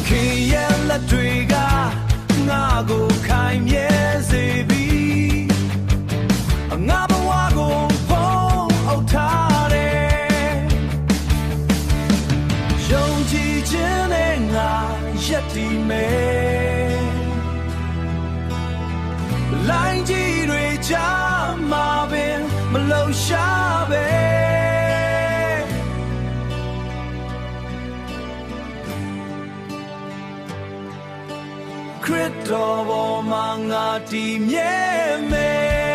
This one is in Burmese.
ခင်ရဲ့လက်တွေကငါကိုခိုင်မြဲစေပြီးငါဘဝကိုဖုံးအုပ်ထားတယ်ယုံကြည်ခြင်းနဲ့ငါရက်တည်မယ်လိုင်းကြီးတွေကြားမှာပင်မလှရှားပဲခရစ်တော်ပေါ်မှာငါတည်မြဲမယ်